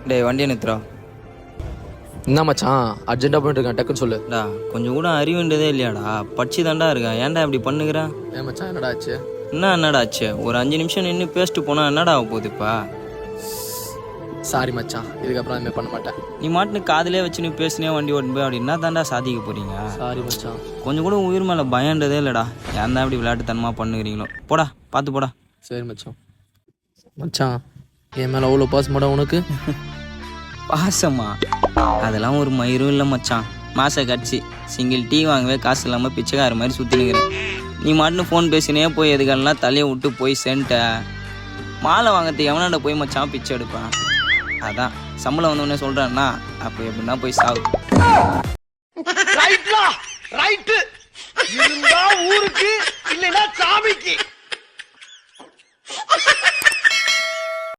டேய் வண்டியை நிறுத்துறா. என்ன மச்சான் அர்ஜென்ட்டாக பண்ணிட்டு இருக்கேன், டக்குன்னு சொல்லு. டா கொஞ்சம் கூட அறிவுன்றதே இல்லையாடா? படிச்சு தாண்டா இருக்கேன், ஏன்டா இப்படி பண்ணுகிறேன்? ஏன் மச்சான் என்னடா ஆச்சு? என்னடா ஆச்சு? ஒரு 5 நிமிஷம் நின்று பேசிட்டு போனால் என்னடா ஆக போகுதுப்பா? சாரி மச்சான், இதுக்கப்புறம் அதுமாதிரி பண்ண மாட்டேன். நீ மாட்டுன்னு காதிலே வச்சு நீ பேசினே வண்டி ஓட்டு போய் அப்படி என்ன தாண்டா சாதிக்க போகிறீங்க? சாரி மச்சான். கொஞ்சம் கூட உயிர் மேலே பயன்றதே இல்லைடா. ஏன் தான் இப்படி விளையாட்டுத்தனமாக பண்ணுகிறீங்களோ? போடா, பார்த்து போடா. சரி மச்சான். மச்சான் என் மேலே அவ்வளோ பாசமாடா உனக்கு? பாசமா? அதெல்லாம் ஒரு மயிரும் இல்லை மச்சான். மாச கட்சி சிங்கிள் டீ வாங்கவே காசு இல்லாமல் பிச்சைக்கார மாதிரி சுற்றினுக்கிறேன். நீ மாட்டுன்னு ஃபோன் பேசினே போய் எதுக்கெல்லாம் தலையை விட்டு போய் சென்ட்ட மாலை வாங்கிறதுக்கு எவனாண்ட போய் மச்சான் பிச்சை எடுப்பேன்? அதான் சம்பளம் வந்தோடனே சொல்கிறேன்னா அப்போ எப்படின்னா போய் சாவு. ஊருக்கு இல்லைன்னா சாமிக்கு